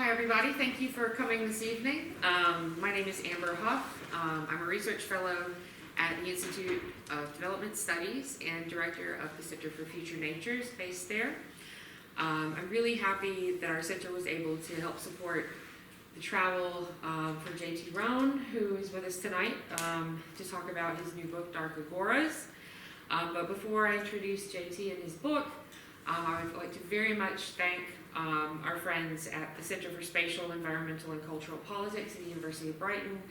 Hi everybody, thank you for coming this evening. My name is Amber Huff. I'm a research fellow at the Institute of Development Studies and director of the Center for Future Natures based there. I'm really happy that our center was able to help support the travel for JT Roane, who is with us tonight to talk about his new book, Dark Agoras. But before I introduce JT and his book, I would like to very much thank our friends at the Center for Spatial, Environmental, and Cultural Politics at the University of Brighton,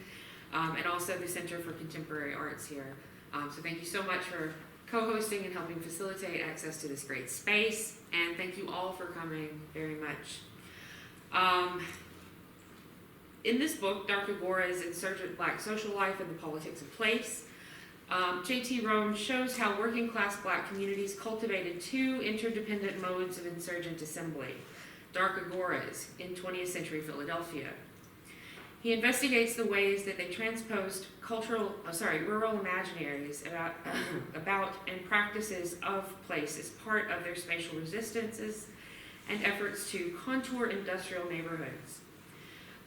and also the Center for Contemporary Arts here. So thank you so much for co-hosting and helping facilitate access to this great space, and thank you all for coming very much. In this book, Dark Agoras, Insurgent Black Social Life and the Politics of Place, JT Roane shows how working class Black communities cultivated two interdependent modes of insurgent assembly, Dark Agoras, in 20th century Philadelphia. He investigates the ways that they transposed rural imaginaries about and practices of place as part of their spatial resistances and efforts to contour industrial neighborhoods.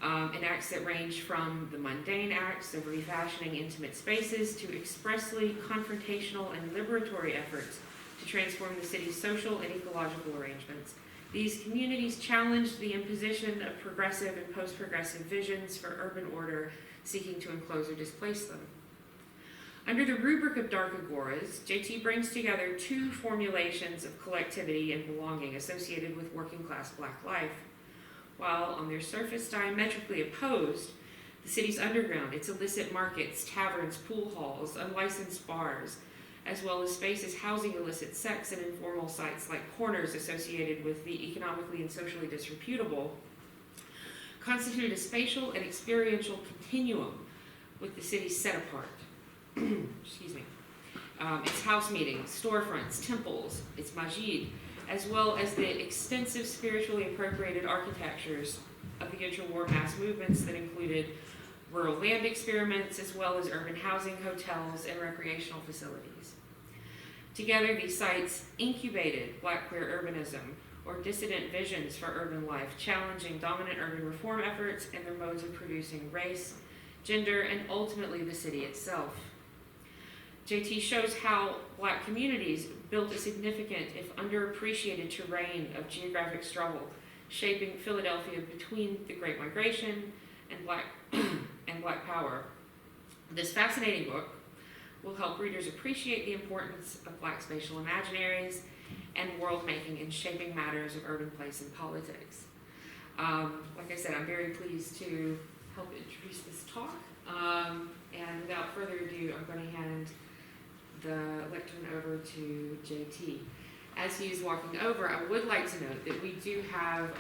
In acts that range from the mundane acts of refashioning intimate spaces to expressly confrontational and liberatory efforts to transform the city's social and ecological arrangements. These communities challenged the imposition of progressive and post-progressive visions for urban order seeking to enclose or displace them. Under the rubric of Dark Agoras, JT brings together two formulations of collectivity and belonging associated with working class Black life. While on their surface diametrically opposed, the city's underground, its illicit markets, taverns, pool halls, unlicensed bars, as well as spaces housing illicit sex and informal sites like corners associated with the economically and socially disreputable, constitute a spatial and experiential continuum with the city set apart. Excuse me. Its house meetings, storefronts, temples, its masjid, as well as the extensive spiritually appropriated architectures of the interwar mass movements that included rural land experiments, as well as urban housing, hotels, and recreational facilities. Together, these sites incubated Black queer urbanism, or dissident visions for urban life, challenging dominant urban reform efforts and their modes of producing race, gender, and ultimately the city itself. JT shows how Black communities built a significant, if underappreciated, terrain of geographic struggle, shaping Philadelphia between the Great Migration and Black Power. This fascinating book will help readers appreciate the importance of Black spatial imaginaries and world-making in shaping matters of urban place and politics. Like I said, I'm very pleased to help introduce this talk. And without further ado, I'm going to hand the lectern over to JT. As he is walking over, I would like to note that we do have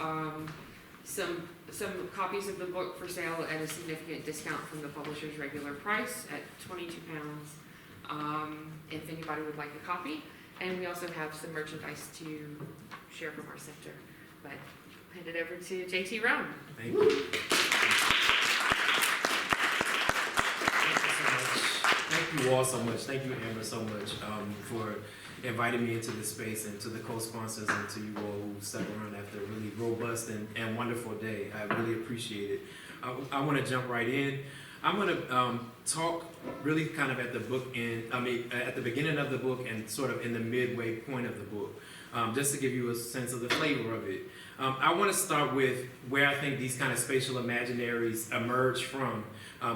some copies of the book for sale at a significant discount from the publisher's regular price at £22, if anybody would like a copy. And we also have some merchandise to share from our center. But I'll hand it over to JT Roane. Thank you. Thank you all so much. Thank you, Amber, so much for inviting me into this space, and to the co-sponsors and to you all who stuck around after a really robust and wonderful day. I really appreciate it. I want to jump right in. I'm going to talk really kind of at the at the beginning of the book and sort of in the midway point of the book, just to give you a sense of the flavor of it. I want to start with where I think these kind of spatial imaginaries emerge from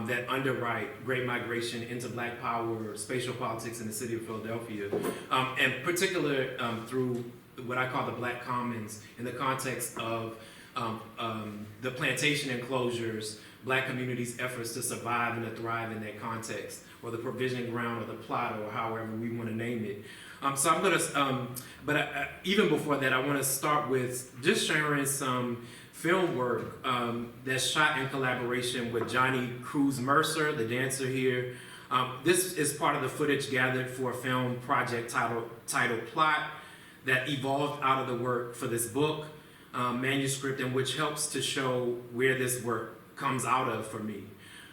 that underwrite Great Migration into Black Power, spatial politics in the city of Philadelphia, and particular through what I call the Black Commons in the context of the plantation enclosures, Black communities' efforts to survive and to thrive in that context, or the provisioning ground, or the plot, or however we want to name it. So I'm going to, even before that, I want to start with just sharing some film work that's shot in collaboration with Johnny Cruz Mercer, the dancer here. This is part of the footage gathered for a film project titled Plot that evolved out of the work for this book, manuscript, and which helps to show where this work comes out of for me.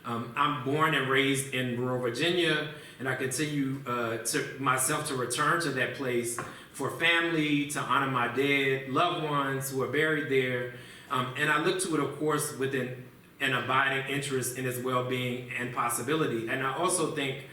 I'm born and raised in rural Virginia, and I continue to return to that place for family, to honor my dead loved ones who are buried there, And I look to it, of course, with an abiding interest in its well-being and possibility. And I also think,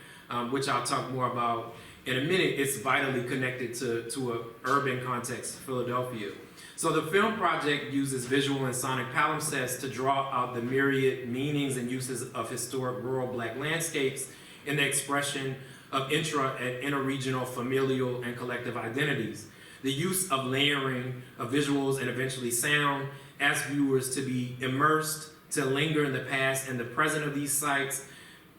which I'll talk more about in a minute, it's vitally connected to an urban context, Philadelphia. So the film project uses visual and sonic palimpsests to draw out the myriad meanings and uses of historic rural Black landscapes in the expression of intra and interregional familial and collective identities. The use of layering of visuals and eventually sound asks viewers to be immersed, to linger in the past and the present of these sites,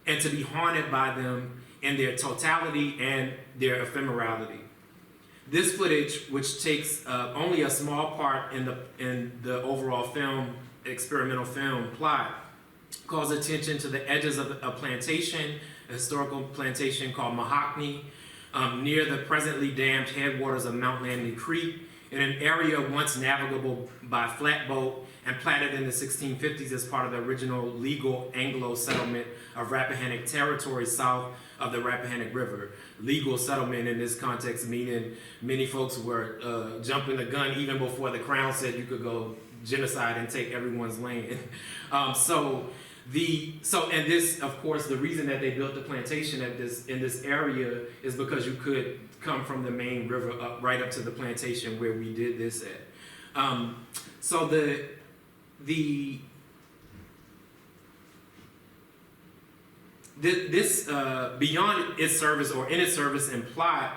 and to be haunted by them in their totality and their ephemerality. This footage, which takes only a small part in the overall film, experimental film plot, calls attention to the edges of a plantation, a historical plantation called Mahogany, near the presently dammed headwaters of Mount Langley Creek, in an area once navigable by flatboat and platted in the 1650s as part of the original legal Anglo settlement of Rappahannock territory south of the Rappahannock River. Legal settlement in this context meaning many folks were jumping the gun even before the crown said you could go genocide and take everyone's land. And this, of course, the reason that they built the plantation in this area is because you could come from the main river right up to the plantation where we did this at. This beyond its service or in its service and plot,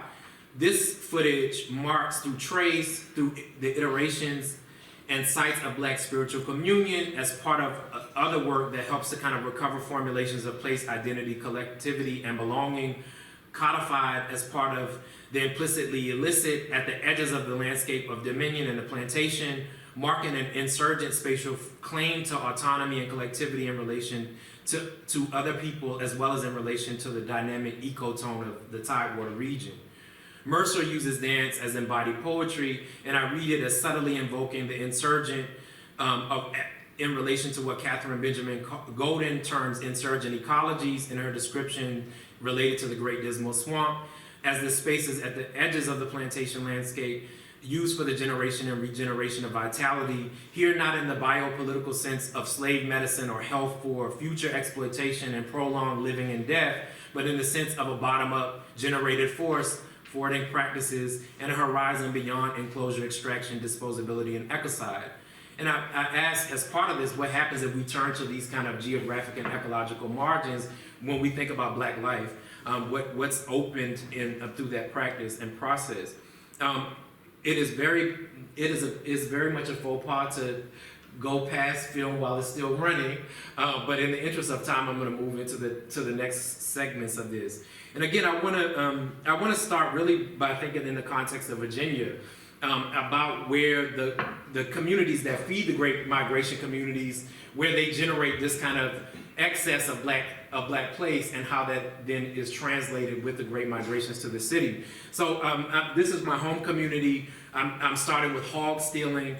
this footage marks through trace, through the iterations and sites of Black spiritual communion as part of other work that helps to kind of recover formulations of place, identity, collectivity, and belonging, codified as part of the implicitly illicit at the edges of the landscape of dominion and the plantation, marking an insurgent spatial claim to autonomy and collectivity in relation to other people, as well as in relation to the dynamic ecotone of the Tidewater region. Mercer uses dance as embodied poetry, and I read it as subtly invoking the insurgent in relation to what Catherine Benjamin Golden terms insurgent ecologies in her description related to the Great Dismal Swamp, as the spaces at the edges of the plantation landscape used for the generation and regeneration of vitality, here not in the biopolitical sense of slave medicine or health for future exploitation and prolonged living and death, but in the sense of a bottom-up generated force, forwarding practices, and a horizon beyond enclosure, extraction, disposability, and ecocide. And I ask, as part of this, what happens if we turn to these kind of geographic and ecological margins when we think about Black life? What's opened through that practice and process? It is very much a faux pas to go past film while it's still running, but in the interest of time, I'm going to move into the next segments of this. And again, I want to start really by thinking in the context of Virginia about where the communities that feed the Great Migration communities, where they generate this kind of excess of black place, and how that then is translated with the Great Migrations to the city. So this is my home community. I'm starting with hog stealing.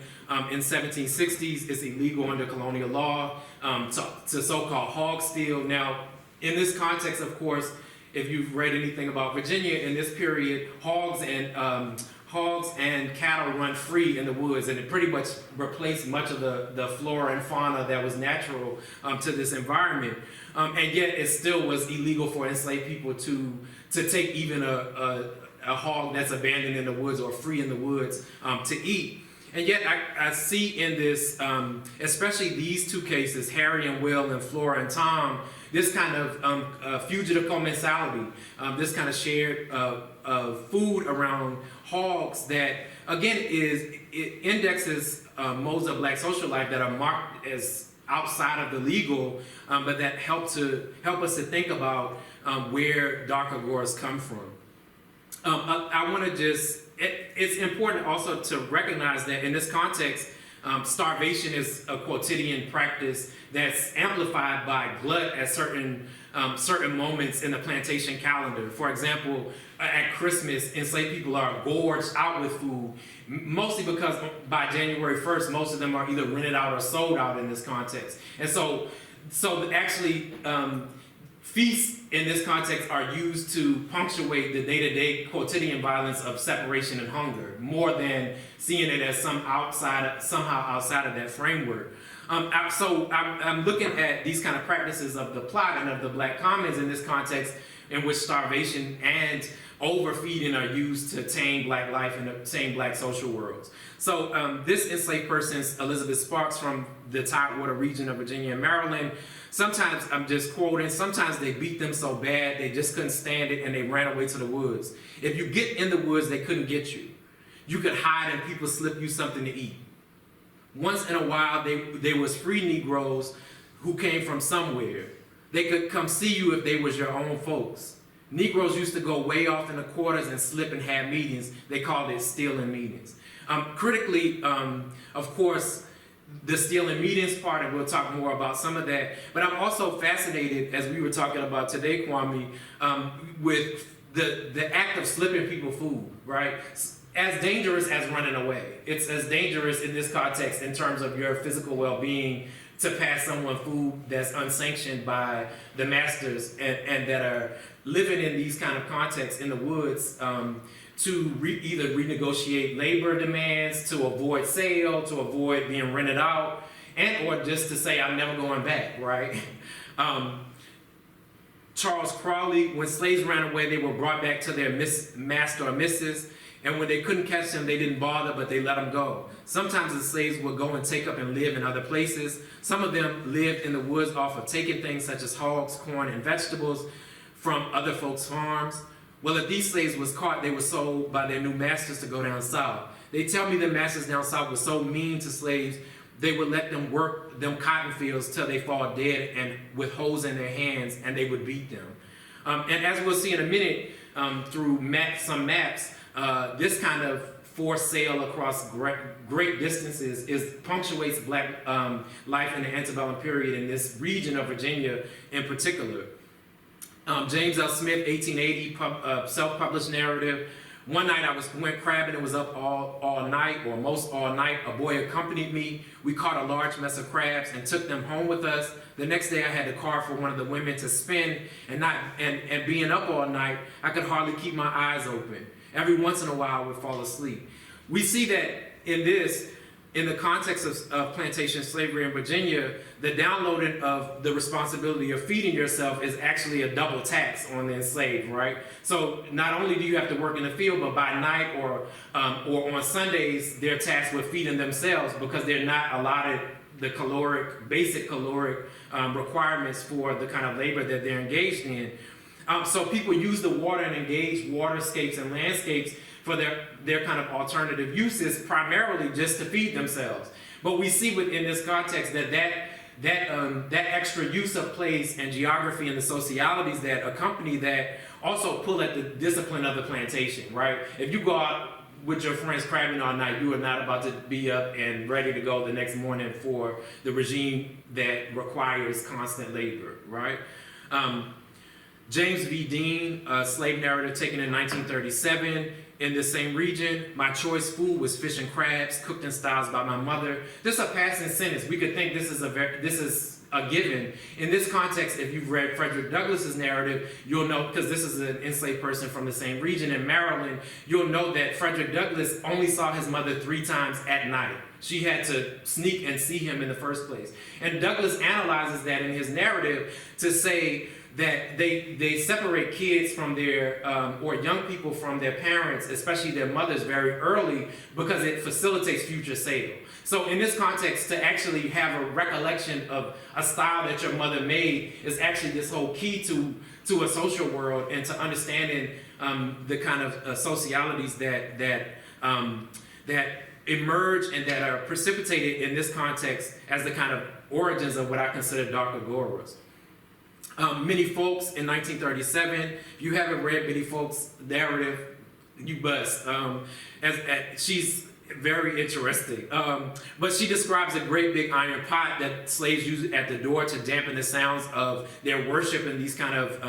In 1760s, it's illegal under colonial law to so-called hog steal. Now, in this context, of course, if you've read anything about Virginia, in this period, hogs and cattle run free in the woods, and it pretty much replaced much of the flora and fauna that was natural to this environment. And yet it still was illegal for enslaved people to take even a hog that's abandoned in the woods or free in the woods to eat. And yet I see in this, especially these two cases, Harry and Will and Flora and Tom, this kind of fugitive commensality, this kind of shared food around hogs that, again, it indexes modes of Black social life that are marked as outside of the legal, but that help us to think about where dark Agoras come from. I want to it's important also to recognize that in this context, starvation is a quotidian practice that's amplified by glut at certain moments in the plantation calendar. For example, at Christmas, enslaved people are gorged out with food, mostly because by January 1st, most of them are either rented out or sold out in this context. And so actually, feasts in this context are used to punctuate the day-to-day quotidian violence of separation and hunger, more than seeing it as somehow outside of that framework. So I'm looking at these kind of practices of the plot and of the Black commons in this context, in which starvation and overfeeding are used to tame Black life and tame Black social worlds. So this enslaved person's Elizabeth Sparks from the Tidewater region of Virginia and Maryland. Sometimes, I'm just quoting, sometimes they beat them so bad they just couldn't stand it and they ran away to the woods. If you get in the woods, they couldn't get you. You could hide and people slip you something to eat. Once in a while, there was free Negroes who came from somewhere. They could come see you if they was your own folks. Negroes used to go way off in the quarters and slip and have meetings. They called it stealing meetings. Critically, of course, the stealing meetings part, and we'll talk more about some of that. But I'm also fascinated, as we were talking about today, Kwame, with the act of slipping people food, right? As dangerous as running away. It's as dangerous in this context in terms of your physical well-being to pass someone food that's unsanctioned by the masters and that are living in these kind of contexts in the woods to either renegotiate labor demands, to avoid sale, to avoid being rented out, and or just to say, I'm never going back, right? Charles Crawley, when slaves ran away, they were brought back to their master or missus, and when they couldn't catch them, they didn't bother, but they let them go. Sometimes the slaves would go and take up and live in other places. Some of them lived in the woods off of taking things such as hogs, corn, and vegetables from other folks' farms. Well, if these slaves was caught, they were sold by their new masters to go down south. They tell me the masters down south were so mean to slaves, they would let them work them cotton fields till they fall dead and with hoes in their hands, and they would beat them. And as we'll see in a minute, through some maps, this kind of forced sale across great distances punctuates Black life in the antebellum period in this region of Virginia in particular. James L. Smith, 1880, self-published narrative. One night I went crabbing and was up all night, or most all night. A boy accompanied me. We caught a large mess of crabs and took them home with us. The next day I had to carve for one of the women to spin, and being up all night, I could hardly keep my eyes open. Every once in a while I would fall asleep. We see that in the context of plantation slavery in Virginia, the downloading of the responsibility of feeding yourself is actually a double tax on the enslaved, right? So not only do you have to work in the field, but by night or on Sundays, they're tasked with feeding themselves because they're not allotted the basic caloric requirements for the kind of labor that they're engaged in. So people use the water and engage waterscapes and landscapes for their kind of alternative uses, primarily just to feed themselves. But we see within this context that extra use of place and geography and the socialities that accompany that also pull at the discipline of the plantation, right? If you go out with your friends crabbing all night, you are not about to be up and ready to go the next morning for the regime that requires constant labor, right? James V. Dean, a slave narrative taken in 1937 in the same region. My choice food was fish and crabs, cooked in styles by my mother. This is a passing sentence. We could think this is a given. In this context, if you've read Frederick Douglass's narrative, you'll know, because this is an enslaved person from the same region in Maryland, you'll know that Frederick Douglass only saw his mother 3 times at night. She had to sneak and see him in the first place. And Douglass analyzes that in his narrative to say that they separate kids from their, or young people from their parents, especially their mothers, very early because it facilitates future sale. So in this context, to actually have a recollection of a style that your mother made is actually this whole key to a social world and to understanding the kind of socialities that emerge and that are precipitated in this context as the kind of origins of what I consider dark agoras. Minnie Folks in 1937. If you haven't read Minnie Folks' narrative, you must. She's very interesting. But she describes a great big iron pot that slaves use at the door to dampen the sounds of their worship and these kind of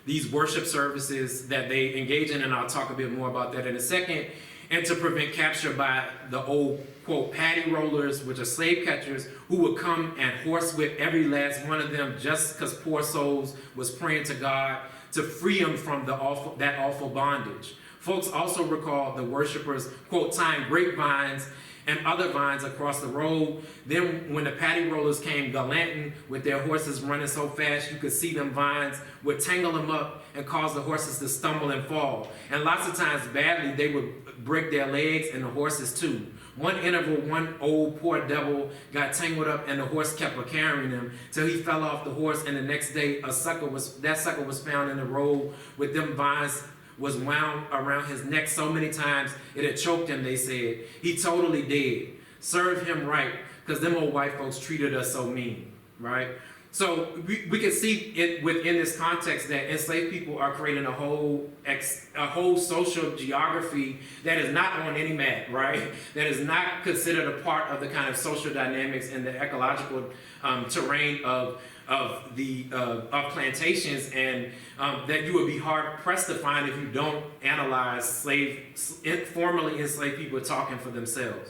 these worship services that they engage in, and I'll talk a bit more about that in a second, and to prevent capture by the old, quote, paddy rollers, which are slave catchers, who would come and horsewhip every last one of them just because poor souls was praying to God to free them from that awful bondage. Folks also recall the worshipers, quote, tying grapevines and other vines across the road. Then when the paddy rollers came galanting with their horses running so fast, you could see them vines would tangle them up and cause the horses to stumble and fall. And lots of times badly, they would break their legs and the horses too. One interval, one old poor devil got tangled up and the horse kept carrying him till he fell off the horse, and the next day that sucker was found in the road with them vines was wound around his neck so many times it had choked him, they said. He totally dead. Serve him right, because them old white folks treated us so mean, right? So we can see within this context that enslaved people are creating a whole social geography that is not on any map, right? That is not considered a part of the kind of social dynamics and the ecological terrain of plantations, and that you would be hard pressed to find if you don't analyze formerly enslaved people talking for themselves.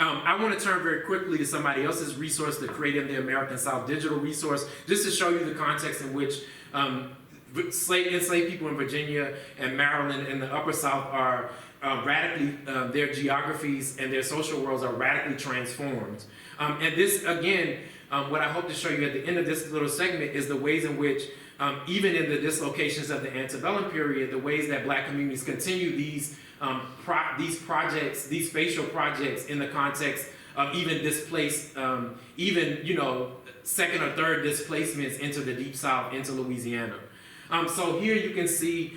I want to turn very quickly to somebody else's resource, the Creating the American South digital resource, just to show you the context in which enslaved people in Virginia and Maryland and the Upper South are radically, their geographies and their social worlds are radically transformed. And this, again, what I hope to show you at the end of this little segment is the ways in which, even in the dislocations of the antebellum period, the ways that Black communities continue these projects, these spatial projects in the context of even displaced, second or third displacements into the Deep South, into Louisiana. So here you can see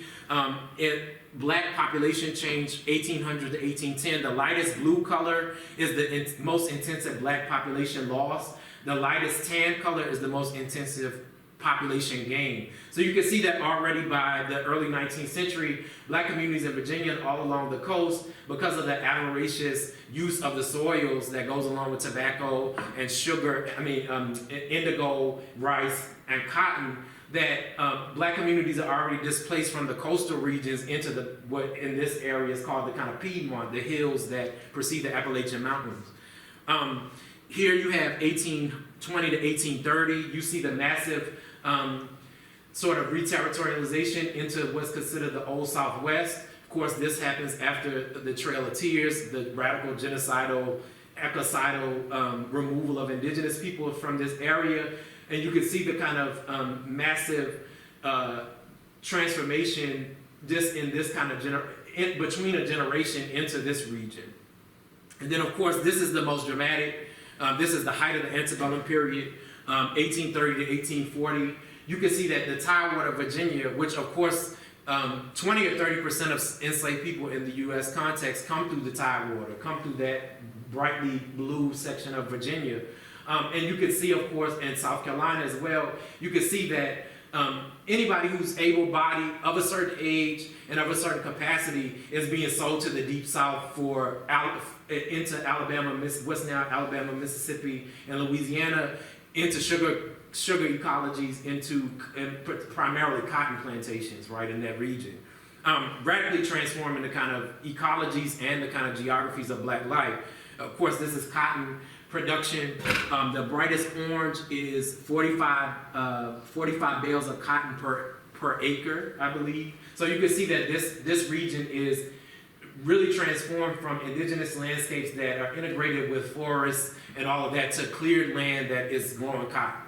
Black population change 1800 to 1810. The lightest blue color is the most intensive Black population loss. The lightest tan color is the most intensive population gain. So you can see that already by the early 19th century, Black communities in Virginia and all along the coast, because of the avaricious use of the soils that goes along with tobacco and sugar, indigo, rice, and cotton, that Black communities are already displaced from the coastal regions into what in this area is called the kind of Piedmont, the hills that precede the Appalachian Mountains. Here you have 1820 to 1830. You see the massive sort of reterritorialization into what's considered the Old Southwest. Of course, this happens after the Trail of Tears, the radical genocidal, ecocidal removal of indigenous people from this area. And you can see the kind of massive transformation just in this kind of between a generation into this region. And then, of course, this is the most dramatic. This is the height of the antebellum period, 1830 to 1840. You can see that the Tidewater, Virginia, which of course 20 or 30% of enslaved people in the U.S. context come through the Tidewater, come through that brightly blue section of Virginia. And you can see, of course, in South Carolina as well, you can see that anybody who's able-bodied, of a certain age, and of a certain capacity is being sold to the Deep South into Alabama, what's now Alabama, Mississippi, and Louisiana, into sugar ecologies, and primarily cotton plantations, right, in that region. Radically transforming the kind of ecologies and the kind of geographies of Black life. Of course, this is cotton production. The brightest orange is 45 bales of cotton per acre, I believe. So you can see that this region is really transformed from indigenous landscapes that are integrated with forests and all of that to cleared land that is growing cotton.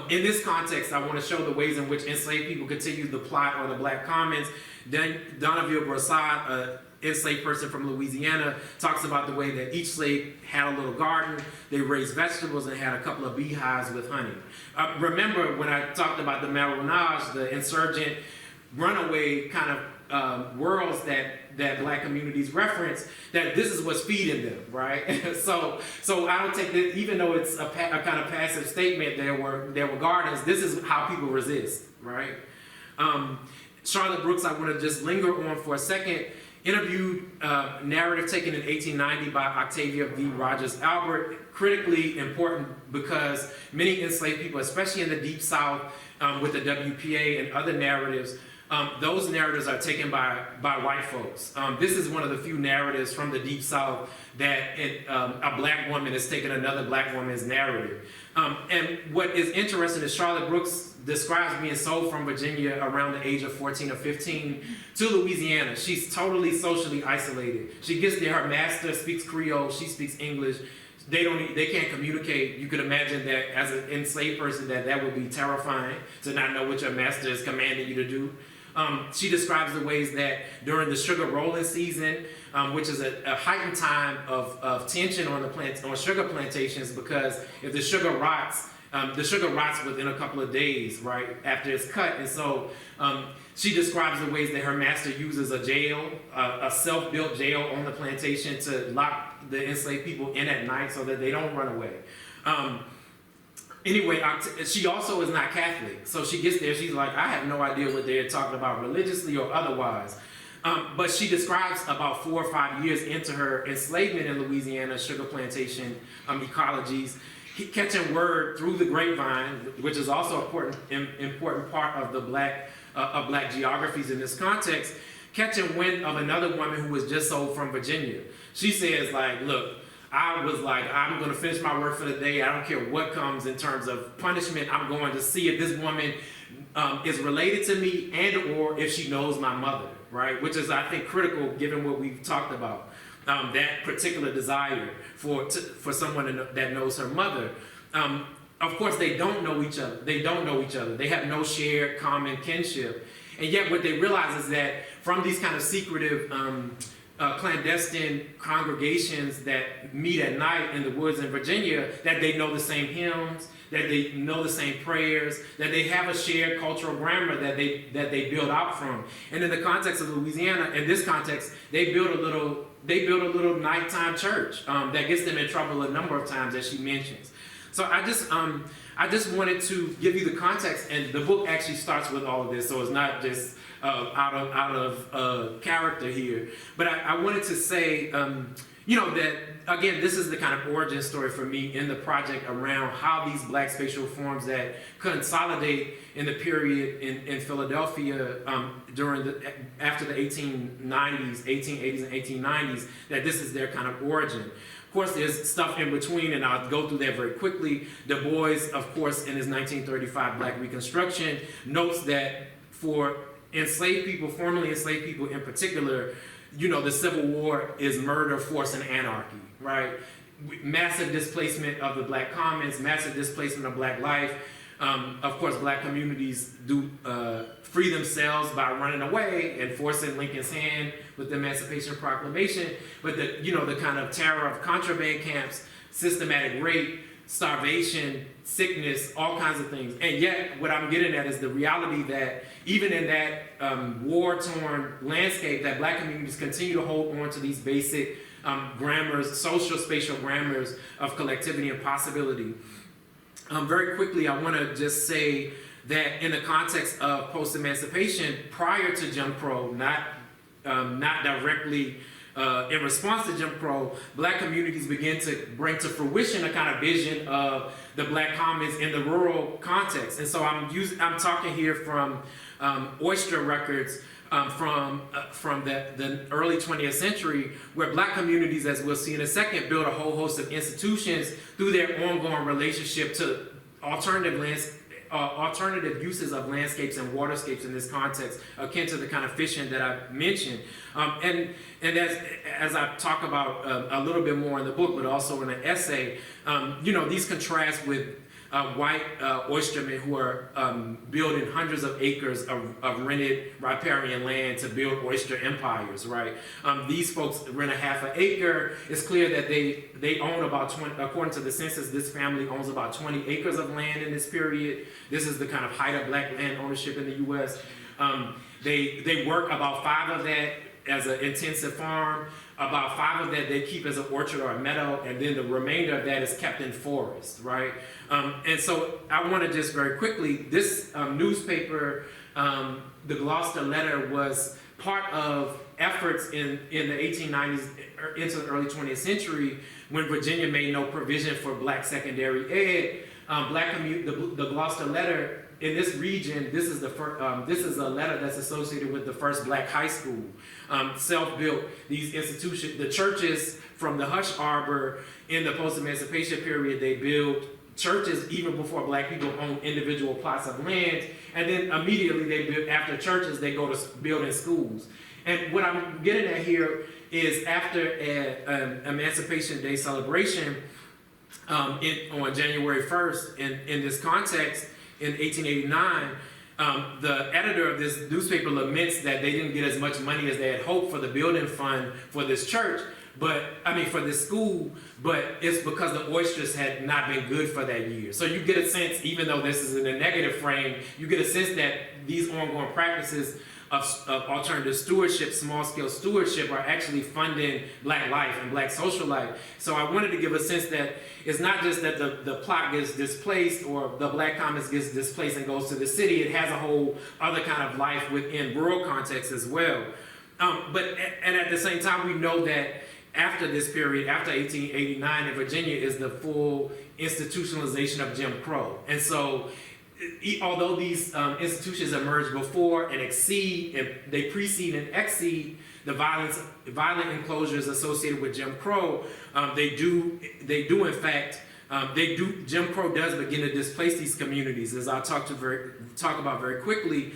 In this context, I want to show the ways in which enslaved people continue the plot on the Black Commons. Donaville Broussard, an enslaved person from Louisiana, talks about the way that each slave had a little garden, they raised vegetables, and had a couple of beehives with honey. Remember when I talked about the marronage, the insurgent runaway kind of worlds that Black communities reference, that this is what's feeding them, right? so I don't take that, even though it's a kind of passive statement, there were gardens, this is how people resist, right? Charlotte Brooks, I want to just linger on for a second, interviewed narrative taken in 1890 by Octavia V. Rogers Albert, critically important because many enslaved people, especially in the Deep South, with the WPA and other narratives, those narratives are taken by white folks. This is one of the few narratives from the Deep South that a black woman has taken another black woman's narrative. And what is interesting is Charlotte Brooks describes being sold from Virginia around the age of 14 or 15 to Louisiana. She's totally socially isolated. She gets there, her master speaks Creole, she speaks English. They can't communicate. You could imagine that as an enslaved person that would be terrifying to not know what your master is commanding you to do. She describes the ways that during the sugar rolling season, which is a heightened time of tension on sugar plantations, because if the sugar rots within a couple of days, right, after it's cut. And so she describes the ways that her master uses a jail, a self-built jail on the plantation to lock the enslaved people in at night so that they don't run away. Anyway, she also is not Catholic. So she gets there, she's like, I have no idea what they're talking about religiously or otherwise. But she describes about 4 or 5 years into her enslavement in Louisiana, sugar plantation ecologies, catching word through the grapevine, which is also an important part of the black geographies in this context, catching wind of another woman who was just sold from Virginia. She says, like, look, I was like, I'm going to finish my work for the day. I don't care what comes in terms of punishment. I'm going to see if this woman is related to me and or if she knows my mother, right? Which is, I think, critical given what we've talked about. That particular desire for someone that knows her mother. Of course, they don't know each other. They have no shared common kinship. And yet what they realize is that from these kind of secretive clandestine congregations that meet at night in the woods in Virginia, that they know the same hymns, that they know the same prayers, that they have a shared cultural grammar that they build out from. And in the context of Louisiana, in this context, they build a little nighttime church that gets them in trouble a number of times, as she mentions. So I just wanted to give you the context, and the book actually starts with all of this, so it's not just out of character here. But I wanted to say, that again, this is the kind of origin story for me in the project around how these black spatial forms that consolidate in the period in Philadelphia after the 1880s and 1890s, that this is their kind of origin. Of course, there's stuff in between, and I'll go through that very quickly. Du Bois, of course, in his 1935 Black Reconstruction, notes that for enslaved people, formerly enslaved people in particular, the Civil War is murder, force, and anarchy, right? Massive displacement of the black commons, massive displacement of black life. Of course, black communities do free themselves by running away and forcing Lincoln's hand with the Emancipation Proclamation. But the kind of terror of contraband camps, systematic rape, starvation, sickness, all kinds of things. And yet, what I'm getting at is the reality that even in that war-torn landscape, that black communities continue to hold on to these basic grammars, social spatial grammars of collectivity and possibility. Very quickly, I want to just say that in the context of post-emancipation, prior to Jim Crow, not directly in response to Jim Crow, black communities begin to bring to fruition a kind of vision of the black commons in the rural context. And so I'm talking here from oyster records from the early 20th century, where black communities, as we'll see in a second, build a whole host of institutions through their ongoing relationship to alternative uses of landscapes and waterscapes in this context, akin to the kind of fishing that I mentioned. And as I talk about a little bit more in the book, but also in the essay, these contrast with white oystermen who are building hundreds of acres of rented riparian land to build oyster empires, right? These folks rent a half an acre. It's clear that they own about 20, according to the census, this family owns about 20 acres of land in this period. This is the kind of height of black land ownership in the U.S. They work about 5 of that as an intensive farm. About 5 of that they keep as an orchard or a meadow, and then the remainder of that is kept in forest, right? And so I want to just very quickly, this newspaper, the Gloucester Letter, was part of efforts in the 1890s into the early 20th century, when Virginia made no provision for black secondary ed. The Gloucester letter in this region, this is a letter that's associated with the first black high school, self-built. These institutions, the churches from the Hush Arbor in the post-emancipation period, they built churches even before black people owned individual plots of land, and then immediately they built, after churches, they go to building schools. And what I'm getting at here is after an Emancipation Day celebration on January 1st, in this context, in 1889, the editor of this newspaper laments that they didn't get as much money as they had hoped for the building fund for this church, for this school, but it's because the oysters had not been good for that year. So you get a sense, even though this is in a negative frame, you get a sense that these ongoing practices of alternative stewardship, small-scale stewardship, are actually funding black life and black social life. So I wanted to give a sense that it's not just that the plot gets displaced or the black commons gets displaced and goes to the city. It has a whole other kind of life within rural context as well. And at the same time, we know that after this period, after 1889 in Virginia, is the full institutionalization of Jim Crow. And so although these institutions emerge before and they precede and exceed the violent enclosures associated with Jim Crow, Jim Crow does begin to displace these communities, as I'll talk about very quickly.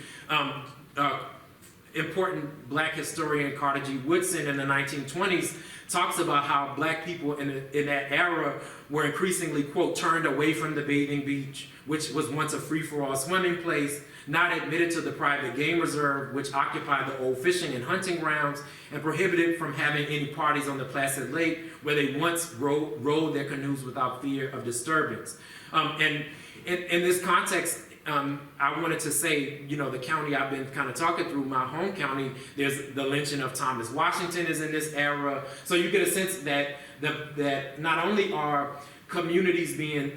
Important black historian Carter G. Woodson in the 1920s talks about how black people in that era were increasingly, quote, turned away from the bathing beach, which was once a free-for-all swimming place, not admitted to the private game reserve, which occupied the old fishing and hunting grounds, and prohibited from having any parties on the Placid Lake, where they once rowed their canoes without fear of disturbance. And in this context, I wanted to say, the county I've been kind of talking through, my home county, there's the lynching of Thomas Washington is in this era. So you get a sense that not only are communities being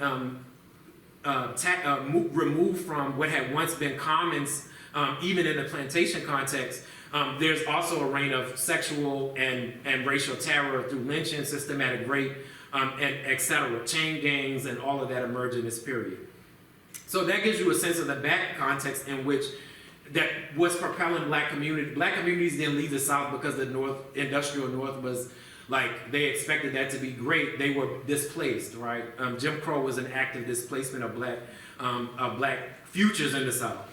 removed from what had once been commons, even in the plantation context, there's also a reign of sexual and racial terror through lynching, systematic rape, and et cetera, chain gangs, and all of that emerge in this period. So that gives you a sense of the back context in which that was propelling black communities. Black communities didn't leave the South because the industrial North was like, they expected that to be great. They were displaced, right? Jim Crow was an active displacement of black futures in the South.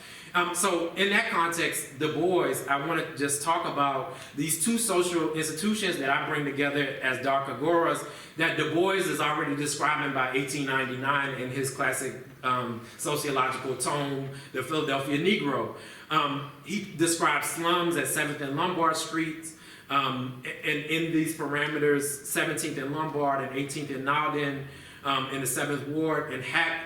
So in that context, Du Bois, I want to just talk about these two social institutions that I bring together as dark agoras that Du Bois is already describing by 1899 in his classic sociological tome, The Philadelphia Negro. He describes slums at 7th and Lombard Streets, and in these parameters, 17th and Lombard and 18th and Nowden, in the 7th Ward,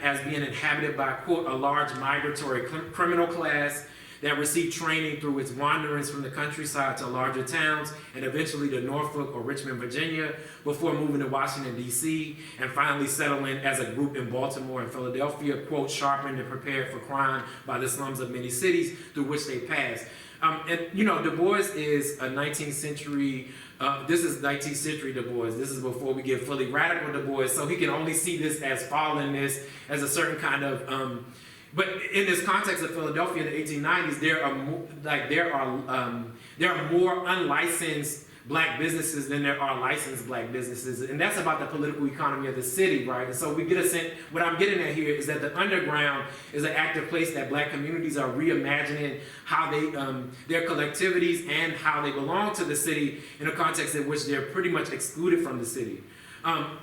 as being inhabited by, quote, a large migratory criminal class that received training through its wanderings from the countryside to larger towns and eventually to Norfolk or Richmond, Virginia, before moving to Washington, D.C., and finally settling as a group in Baltimore and Philadelphia, quote, sharpened and prepared for crime by the slums of many cities through which they passed. Du Bois is a 19th century, this is 19th century Du Bois. This is before we get fully radical Du Bois, so he can only see this as fallenness, as a certain kind of, but in this context of Philadelphia in the 1890s, there are more unlicensed black businesses than there are licensed black businesses, and that's about the political economy of the city, right? And so we get a sense, what I'm getting at here is that the underground is an active place that black communities are reimagining how they, their collectivities and how they belong to the city in a context in which they're pretty much excluded from the city.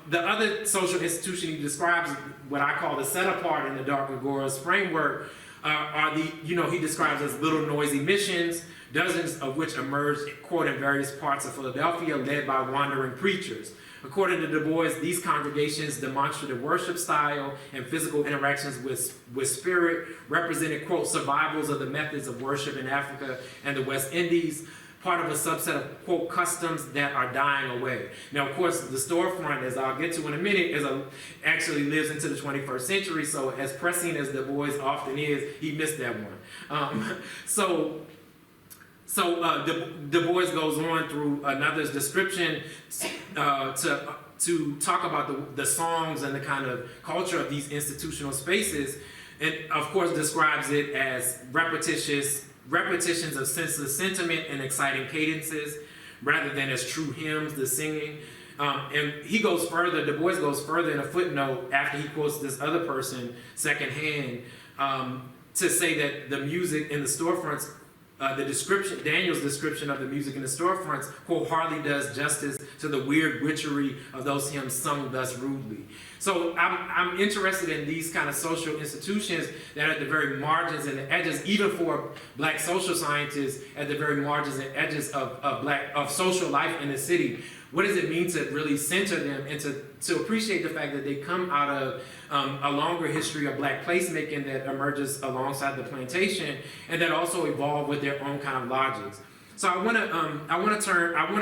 The other social institution he describes, what I call the set apart in the Dark Agoras framework, he describes as little noisy missions, dozens of which emerged, quote, in various parts of Philadelphia, led by wandering preachers. According to Du Bois, these congregations' demonstrative worship style and physical interactions with spirit represented, quote, survivals of the methods of worship in Africa and the West Indies, part of a subset of, quote, customs that are dying away. Now, of course, the storefront, as I'll get to in a minute, actually lives into the 21st century, so as prescient as Du Bois often is, he missed that one. Du Bois goes on through another description to talk about the songs and the kind of culture of these institutional spaces, and of course describes it as repetitions of senseless sentiment and exciting cadences, rather than as true hymns, the singing. And he goes further, Du Bois goes further in a footnote after he quotes this other person secondhand to say that the music in the storefronts, Daniel's description of the music in the storefronts, quote, hardly does justice to the weird witchery of those hymns sung thus rudely. So I'm interested in these kind of social institutions that are at the very margins and the edges, even for Black social scientists, at the very margins and edges of social life in the city. What does it mean to really center them and to appreciate the fact that they come out of a longer history of Black placemaking that emerges alongside the plantation, and that also evolve with their own kind of logics. So I want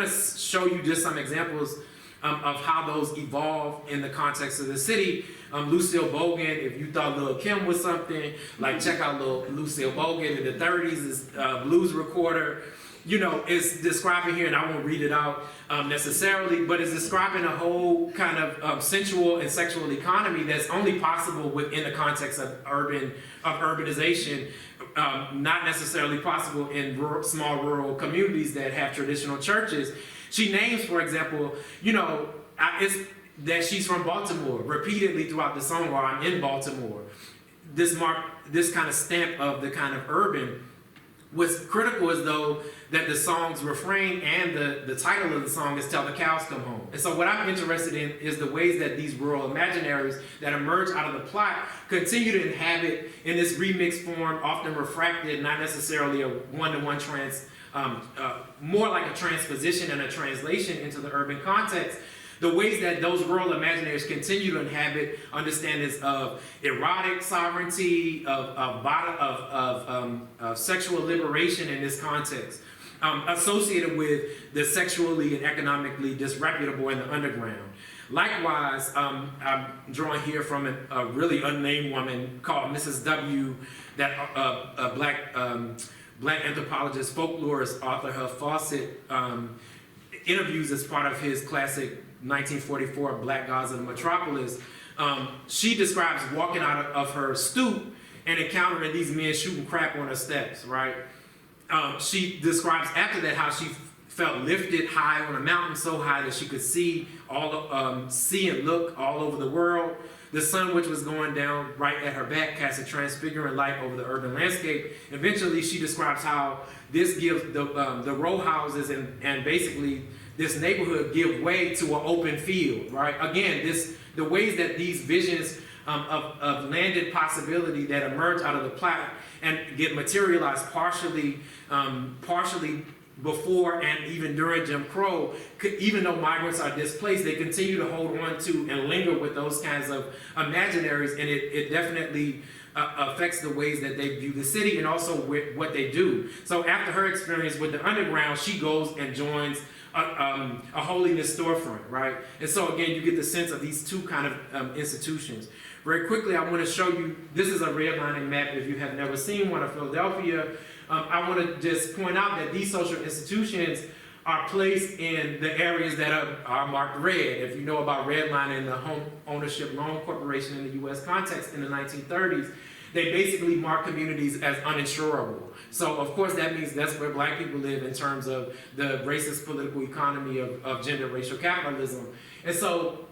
to show you just some examples of how those evolve in the context of the city. Lucille Bogan, if you thought Lil' Kim was something, like check out Lucille Bogan in the 30s, is blues recorder. It's describing here, and I won't read it out necessarily, but it's describing a whole kind of sensual and sexual economy that's only possible within the context of urbanization, not necessarily possible in small rural communities that have traditional churches. She names, for example, it's that she's from Baltimore repeatedly throughout the song, or I'm in Baltimore. This kind of stamp of the kind of urban. What's critical is, though, that the song's refrain and the title of the song is Till the Cows Come Home. And so what I'm interested in is the ways that these rural imaginaries that emerge out of the plot continue to inhabit in this remixed form, often refracted, not necessarily a one-to-one more like a transposition and a translation into the urban context. The ways that those rural imaginaries continue to inhabit understandings of erotic sovereignty, of sexual liberation in this context, associated with the sexually and economically disreputable in the underground. Likewise, I'm drawing here from a really unnamed woman called Mrs. W, that a black anthropologist, folklorist, author Huff Fawcett interviews as part of his classic 1944 Black Gods of the Metropolis. She describes walking out of her stoop and encountering these men shooting crap on her steps, right? She describes after that how she felt lifted high on a mountain, so high that she could see and look all over the world. The sun, which was going down right at her back, cast a transfiguring light over the urban landscape. Eventually, she describes how this gives the row houses and basically this neighborhood give way to an open field, right? Again, the ways that these visions of landed possibility that emerge out of the plot and get materialized partially before and even during Jim Crow, even though migrants are displaced, they continue to hold on to and linger with those kinds of imaginaries, and it definitely affects the ways that they view the city and also what they do. So after her experience with the underground, she goes and joins a holiness storefront, right? And so again, you get the sense of these two kind of institutions. Very quickly, I want to show you, this is a redlining map if you have never seen one of Philadelphia. I want to just point out that these social institutions are placed in the areas that are marked red. If you know about redlining, the Home Ownership Loan Corporation in the U.S. context in the 1930s, they basically mark communities as uninsurable. So of course that means that's where Black people live in terms of the racist political economy of gender racial capitalism. And so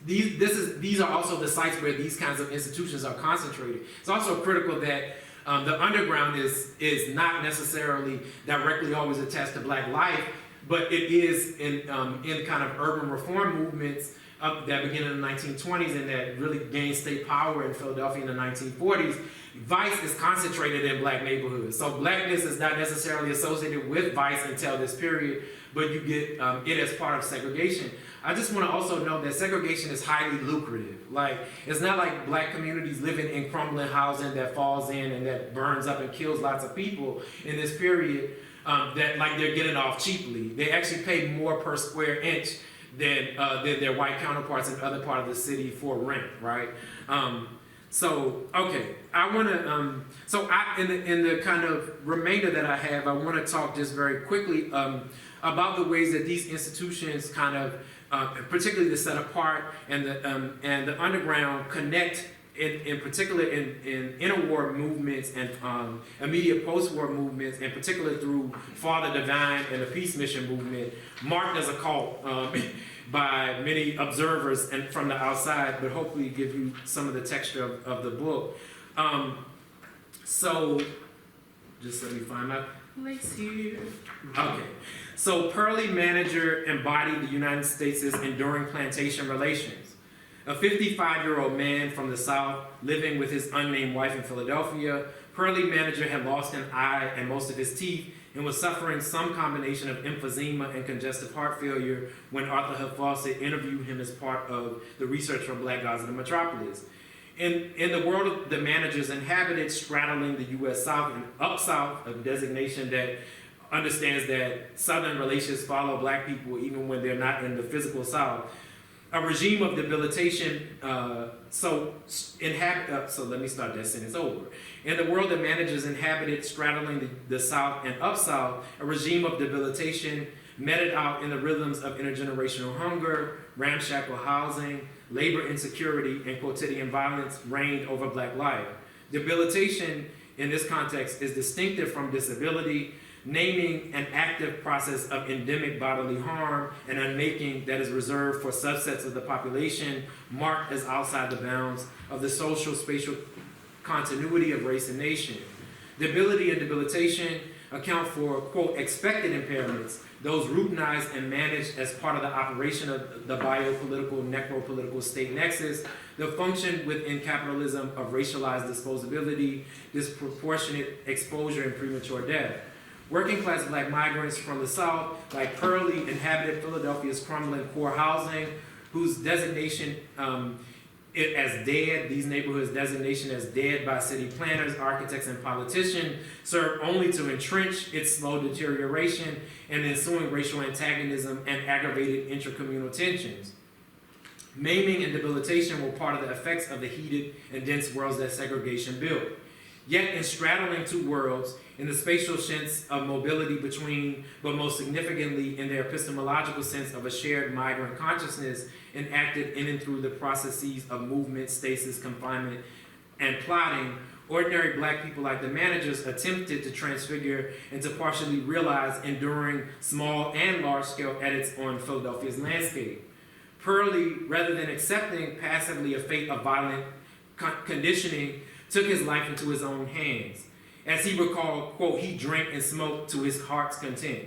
these are also the sites where these kinds of institutions are concentrated. It's also critical that the underground is not necessarily directly always attached to Black life, but it is in kind of urban reform movements that begin in the 1920s and that really gained state power in Philadelphia in the 1940s. Vice is concentrated in Black neighborhoods. So Blackness is not necessarily associated with vice until this period, but you get it as part of segregation. I just want to also note that segregation is highly lucrative. Like, it's not like Black communities living in crumbling housing that falls in and that burns up and kills lots of people in this period that like they're getting off cheaply. They actually pay more per square inch than their white counterparts in other part of the city for rent, right? So, okay, I want to, in the kind of remainder that I have, I want to talk just very quickly about the ways that these institutions kind of, particularly the Set Apart and the Underground, connect in particular in interwar movements and immediate post-war movements, in particular through Father Divine and the Peace Mission movement, marked as a cult by many observers and from the outside, but hopefully give you some of the texture of the book. So, just let me find my place here. Okay. So, Pearlie Manager embodied the United States' enduring plantation relations. A 55-year-old man from the South living with his unnamed wife in Philadelphia, Pearlie Manager had lost an eye and most of his teeth and was suffering some combination of emphysema and congestive heart failure when Arthur Huff Fawcett interviewed him as part of the research for Black Gods of the Metropolis. In the world of the managers inhabited straddling the U.S. South and up South, a designation that understands that Southern relations follow Black people even when they're not in the physical South, a regime of debilitation, so let me start that sentence over. In the world that managers inhabited straddling the South and up South, a regime of debilitation meted out in the rhythms of intergenerational hunger, ramshackle housing, labor insecurity, and quotidian violence reigned over Black life. Debilitation in this context is distinctive from disability, naming an active process of endemic bodily harm and unmaking that is reserved for subsets of the population marked as outside the bounds of the social spatial continuity of race and nation. Debility and debilitation account for, quote, expected impairments, those routinized and managed as part of the operation of the biopolitical, necropolitical state nexus, the function within capitalism of racialized disposability, disproportionate exposure, and premature death. Working class Black migrants from the South, like Pearlie, inhabited Philadelphia's crumbling core housing, whose designation as dead, these neighborhoods' designation as dead by city planners, architects, and politicians, served only to entrench its slow deterioration and ensuing racial antagonism and aggravated intracommunal tensions. Maiming and debilitation were part of the effects of the heated and dense worlds that segregation built. Yet in straddling two worlds, in the spatial sense of mobility between, but most significantly in their epistemological sense of a shared migrant consciousness enacted in and through the processes of movement, stasis, confinement, and plotting, ordinary Black people like the managers attempted to transfigure and to partially realize enduring small and large-scale edits on Philadelphia's landscape. Pearlie, rather than accepting passively a fate of violent conditioning, took his life into his own hands. As he recalled, quote, he drank and smoked to his heart's content.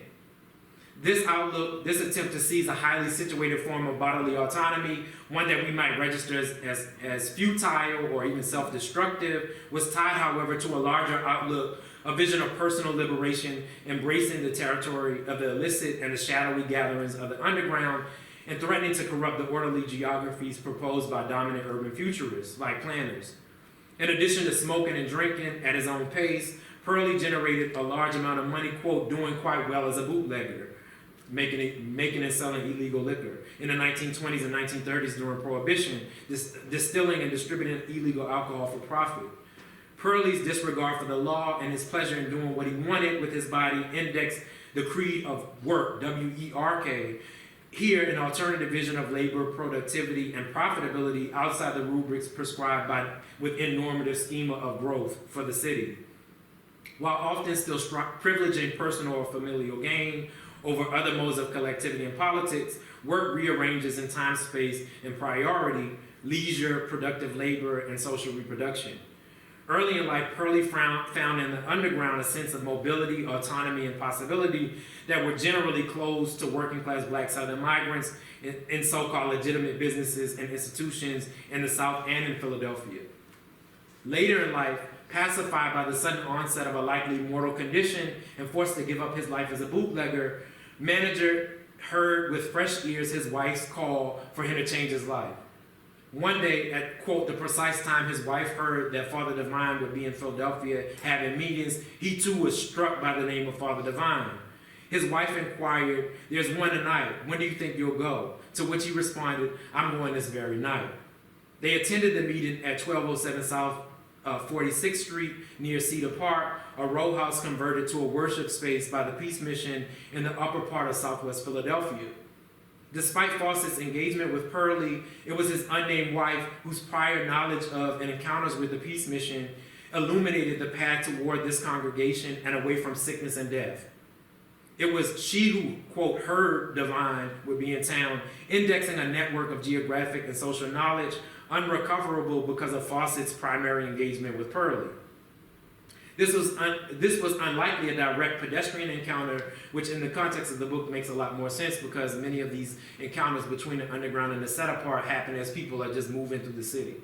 This outlook, this attempt to seize a highly situated form of bodily autonomy, one that we might register as futile or even self-destructive, was tied, however, to a larger outlook, a vision of personal liberation, embracing the territory of the illicit and the shadowy gatherings of the underground, and threatening to corrupt the orderly geographies proposed by dominant urban futurists, like planners. In addition to smoking and drinking at his own pace, Pearlie generated a large amount of money, quote, doing quite well as a bootlegger, making and selling illegal liquor. In the 1920s and 1930s during Prohibition, distilling and distributing illegal alcohol for profit. Pearlie's disregard for the law and his pleasure in doing what he wanted with his body indexed the creed of work, W-E-R-K, here, an alternative vision of labor, productivity, and profitability outside the rubrics prescribed within normative schema of growth for the city. While often still privileging personal or familial gain over other modes of collectivity and politics, work rearranges in time, space, and priority, leisure, productive labor, and social reproduction. Early in life, Pearlie found in the underground a sense of mobility, autonomy, and possibility that were generally closed to working-class Black Southern migrants in so-called legitimate businesses and institutions in the South and in Philadelphia. Later in life, pacified by the sudden onset of a likely mortal condition and forced to give up his life as a bootlegger, Manager heard with fresh ears his wife's call for him to change his life. One day, at, quote, the precise time his wife heard that Father Divine would be in Philadelphia having meetings, he too was struck by the name of Father Divine. His wife inquired, "There's one tonight. When do you think you'll go?" To which he responded, "I'm going this very night." They attended the meeting at 1207 South 46th Street near Cedar Park, a row house converted to a worship space by the Peace Mission in the upper part of Southwest Philadelphia. Despite Fawcett's engagement with Pearlie, it was his unnamed wife whose prior knowledge of and encounters with the Peace Mission illuminated the path toward this congregation and away from sickness and death. It was she who, quote, heard Divine would be in town, indexing a network of geographic and social knowledge unrecoverable because of Fawcett's primary engagement with Pearlie. This was unlikely a direct pedestrian encounter, which in the context of the book makes a lot more sense because many of these encounters between the underground and the setup part happen as people are just moving through the city.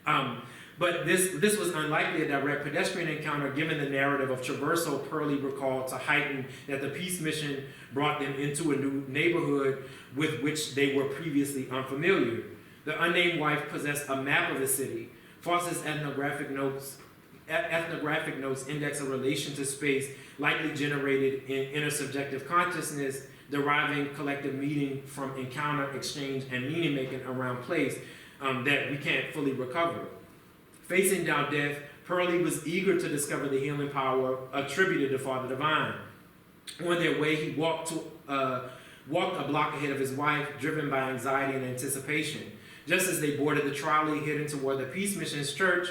But this was unlikely a direct pedestrian encounter given the narrative of traversal Pearlie recalled to heighten that the Peace Mission brought them into a new neighborhood with which they were previously unfamiliar. The unnamed wife possessed a map of the city. Fawcett's ethnographic notes index a relation to space likely generated in intersubjective consciousness, deriving collective meaning from encounter, exchange, and meaning making around place that we can't fully recover. Facing down death, Pearlie was eager to discover the healing power attributed to Father Divine. On their way, he walked a block ahead of his wife, driven by anxiety and anticipation. Just as they boarded the trolley heading toward the Peace Mission's church,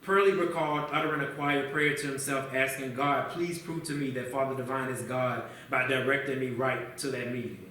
Pearlie recalled uttering a quiet prayer to himself, asking God, please prove to me that Father Divine is God by directing me right to that meeting.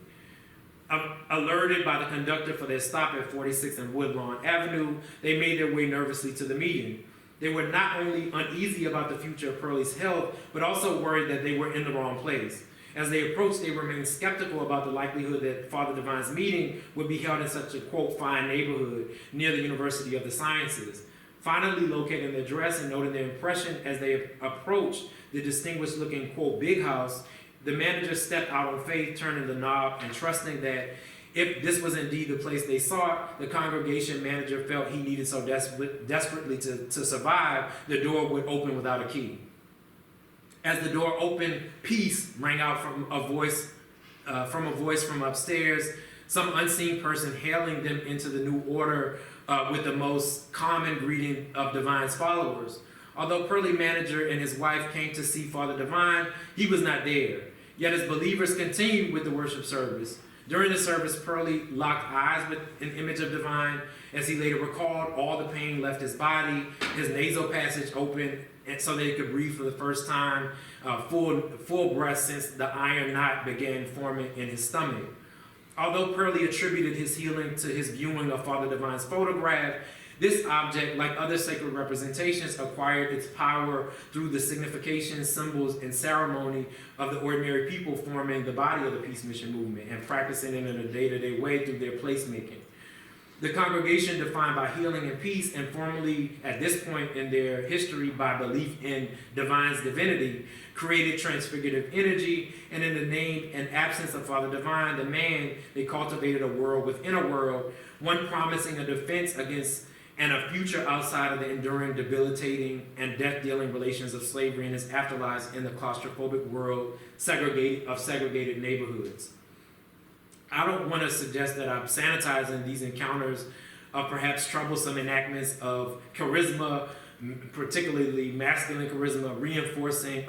Alerted by the conductor for their stop at 46th and Woodlawn Avenue, they made their way nervously to the meeting. They were not only uneasy about the future of Pearlie's health, but also worried that they were in the wrong place. As they approached, they remained skeptical about the likelihood that Father Divine's meeting would be held in such a, quote, fine neighborhood near the University of the Sciences. Finally locating the address and noting their impression as they approached the distinguished-looking, quote, big house, the manager stepped out on faith, turning the knob and trusting that if this was indeed the place they sought, the congregation manager felt he needed so desperately to survive, the door would open without a key. As the door opened, peace rang out from a voice from upstairs, some unseen person hailing them into the new order with the most common greeting of Divine's followers. Although Pearlie manager and his wife came to see Father Divine, he was not there. Yet as believers continued with the worship service. During the service, Pearlie locked eyes with an image of Divine. As he later recalled, all the pain left his body, his nasal passage opened, and so that he could breathe for the first time, full breath since the iron knot began forming in his stomach. Although Pearlie attributed his healing to his viewing of Father Divine's photograph, this object, like other sacred representations, acquired its power through the signification, symbols, and ceremony of the ordinary people forming the body of the Peace Mission movement and practicing it in a day-to-day way through their placemaking. The congregation, defined by healing and peace, and formally at this point in their history by belief in Divine's divinity, created transfigurative energy, and in the name and absence of Father Divine, the man, they cultivated a world within a world, one promising a defense against and a future outside of the enduring, debilitating, and death-dealing relations of slavery and its afterlives in the claustrophobic world of segregated neighborhoods. I don't want to suggest that I'm sanitizing these encounters of perhaps troublesome enactments of charisma, particularly masculine charisma, reinforcing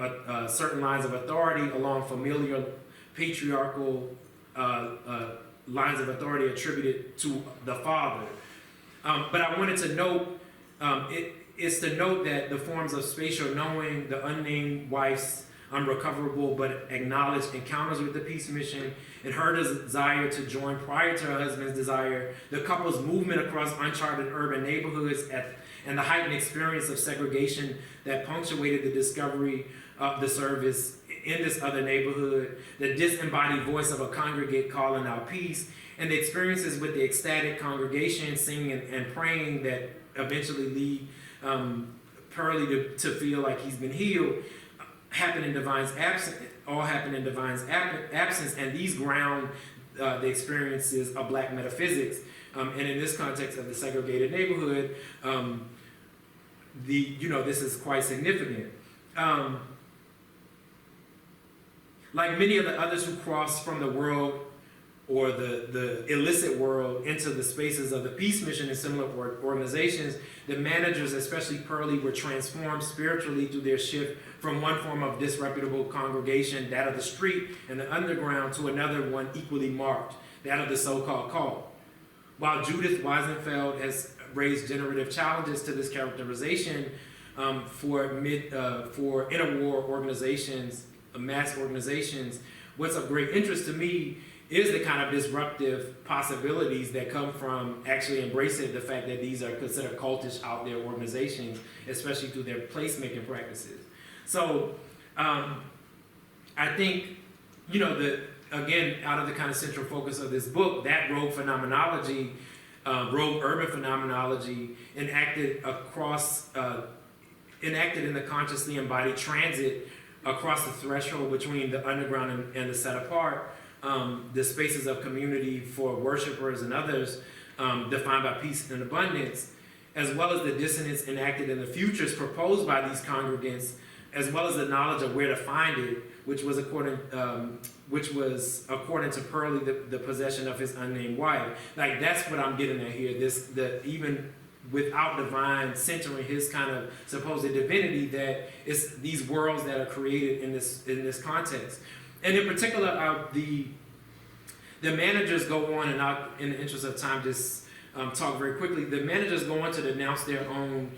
certain lines of authority along familiar patriarchal lines of authority attributed to the father. But I wanted to note, it's to note that the forms of spatial knowing, the unnamed wife's unrecoverable but acknowledged encounters with the Peace Mission, and her desire to join prior to her husband's desire, the couple's movement across uncharted urban neighborhoods, and the heightened experience of segregation that punctuated the discovery of the service in this other neighborhood, the disembodied voice of a congregate calling out peace, and the experiences with the ecstatic congregation singing and praying that eventually lead Pearlie to feel like he's been healed, happen in Divine's absence, and these ground the experiences of Black metaphysics. And in this context of the segregated neighborhood, this is quite significant. Like many of the others who crossed from the world or the illicit world into the spaces of the peace mission and similar organizations, the managers, especially Pearlie, were transformed spiritually through their shift from one form of disreputable congregation, that of the street and the underground, to another one equally marked, that of the so-called call. While Judith Weisenfeld has raised generative challenges to this characterization for interwar organizations, mass organizations, what's of great interest to me is the kind of disruptive possibilities that come from actually embracing the fact that these are considered cultish out there organizations, especially through their placemaking practices. So I think, again, out of the kind of central focus of this book, that rogue phenomenology, rogue urban phenomenology enacted in the consciously embodied transit across the threshold between the underground and the set apart, the spaces of community for worshipers and others, defined by peace and abundance, as well as the dissonance enacted in the futures proposed by these congregants, as well as the knowledge of where to find it, which was according to Pearlie, the possession of his unnamed wife. Like, that's what I'm getting at here. Even without divine centering his kind of supposed divinity, that it's these worlds that are created in this context. And in particular, the managers go on, and I'll, in the interest of time, just talk very quickly. The managers go on to denounce their own,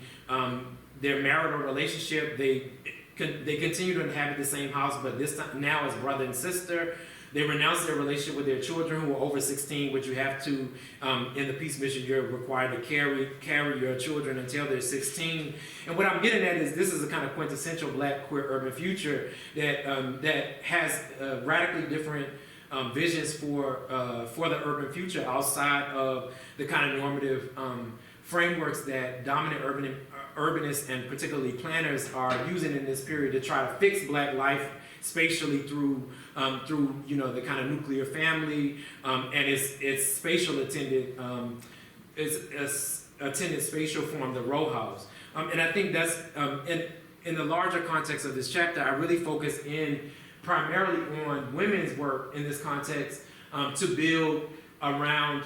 their marital relationship. They continue to inhabit the same house, but this time now as brother and sister. They renounce their relationship with their children who are over 16, which you have to, in the peace mission, you're required to carry your children until they're 16. And what I'm getting at is this is a kind of quintessential Black queer urban future that has radically different visions for the urban future outside of the kind of normative frameworks that dominant urbanists and particularly planners are using in this period to try to fix Black life spatially through the kind of nuclear family and its spatial attended spatial form, the row house. And I think that's in the larger context of this chapter, I really focus in primarily on women's work in this context to build around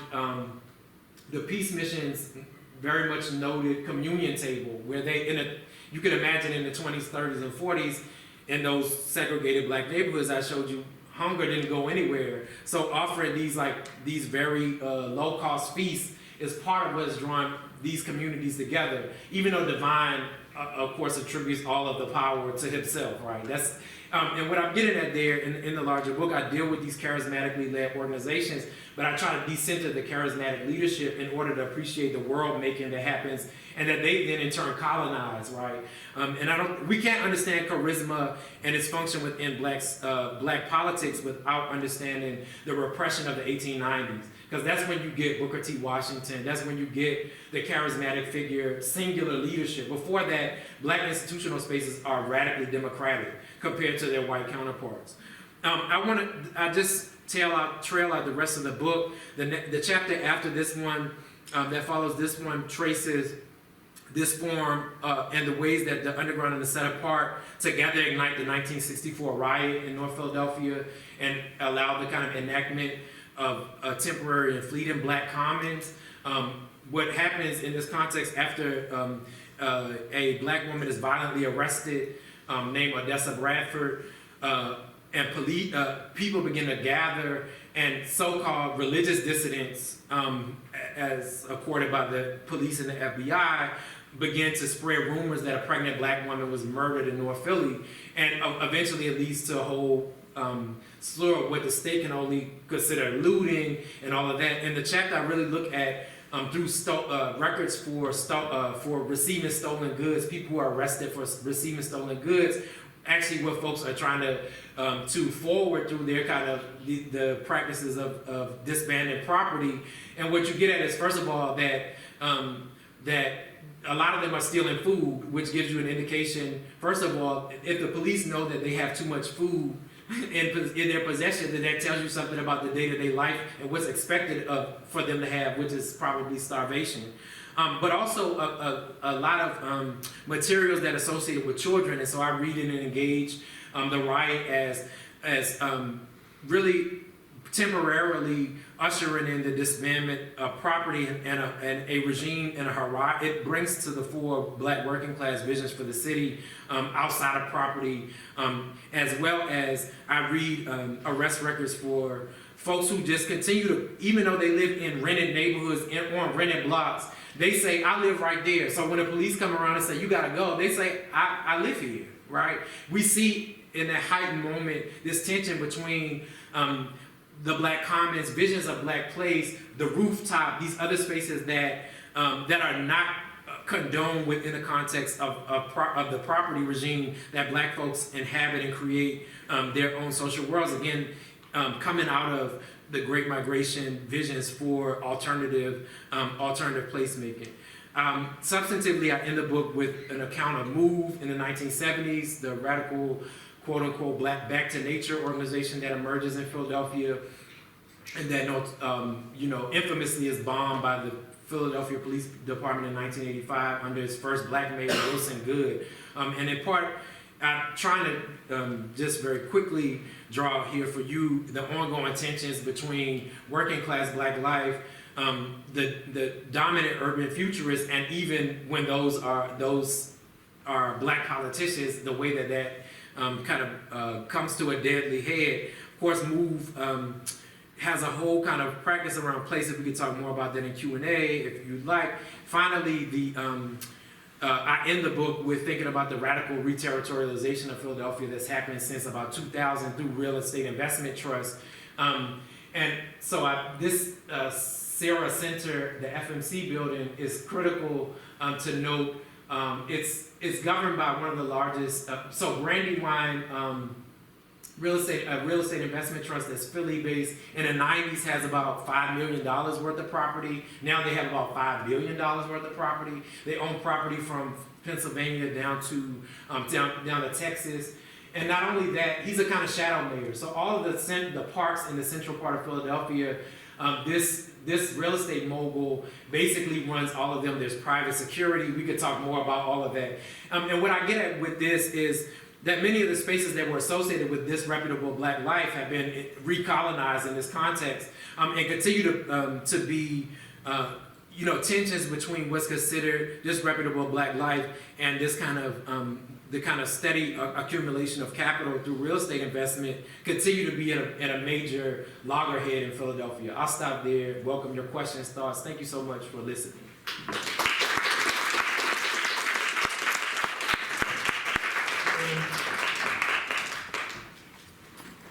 the peace mission's very much noted communion table, where you can imagine in the 20s, 30s, and 40s, in those segregated Black neighborhoods I showed you, hunger didn't go anywhere. So offering these very low-cost feasts is part of what's drawing these communities together, even though Divine, of course, attributes all of the power to himself, right? That's and what I'm getting at there in the larger book, I deal with these charismatically led organizations, but I try to decenter the charismatic leadership in order to appreciate the world making that happens and that they then in turn colonize, right? And we can't understand charisma and its function within Black politics without understanding the repression of the 1890s. Because that's when you get Booker T. Washington, that's when you get the charismatic figure, singular leadership. Before that, Black institutional spaces are radically democratic compared to their white counterparts. I just trail out the rest of the book. The chapter after this one, that follows this one, traces this form and the ways that the underground and the set apart together ignite the 1964 riot in North Philadelphia and allow the kind of enactment of a temporary and fleeting Black commons. What happens in this context after a Black woman is violently arrested named Odessa Bradford, and people begin to gather, and so-called religious dissidents, as accorded by the police and the FBI, begin to spread rumors that a pregnant Black woman was murdered in North Philly, and eventually it leads to a whole slew of what the state can only consider looting and all of that. In the chapter, I really look at through records for receiving stolen goods, people who are arrested for receiving stolen goods, actually what folks are trying to forward through their kind of the practices of disbanded property. And what you get at is, first of all, that a lot of them are stealing food, which gives you an indication, first of all, if the police know that they have too much food in their possession, then that tells you something about the day-to-day life and what's expected for them to have, which is probably starvation. But also a lot of materials that are associated with children. And so I read and engage the riot as really temporarily ushering in the disbandment of property and a regime and a horizon. It brings to the fore black working class visions for the city outside of property, as well as I read arrest records for folks who just continue to, even though they live in rented neighborhoods on rented blocks, they say, I live right there. So when the police come around and say, you gotta go, they say, I live here, right? We see in that heightened moment this tension between the Black Commons, visions of Black Place, the rooftop, these other spaces that are not condoned within the context of the property regime that Black folks inhabit and create their own social worlds. Again, coming out of the Great Migration visions for alternative placemaking. Substantively, I end the book with an account of MOVE in the 1970s, the radical, quote-unquote, Black Back to Nature organization that emerges in Philadelphia, and that infamously is bombed by the Philadelphia Police Department in 1985 under its first Black mayor, Wilson Goode. And in part, I'm trying to just very quickly draw here for you the ongoing tensions between working class Black life, the dominant urban futurists, and even when those are Black politicians, the way that kind of comes to a deadly head. Of course, MOVE has a whole kind of practice around place. If we could talk more about that in Q&A, if you'd like. Finally, I end the book with thinking about the radical reterritorialization of Philadelphia that's happened since about 2000 through real estate investment trusts. And so this Sarah Center, the FMC building, is critical to note. It's governed by one of the largest, Brandywine real estate investment trust that's Philly-based. In the 90s has about $5 million worth of property. Now they have about $5 billion worth of property. They own property from Pennsylvania down to Texas. And not only that, he's a kind of shadow mayor. So all of the parks in the central part of Philadelphia, this real estate mogul basically runs all of them. There's private security. We could talk more about all of that. And what I get at with this is that many of the spaces that were associated with disreputable Black life have been recolonized in this context, and continue to be tensions between what's considered disreputable Black life and this kind of the kind of steady accumulation of capital through real estate investment continue to be at a major loggerhead in Philadelphia. I'll stop there. Welcome your questions, thoughts. Thank you so much for listening.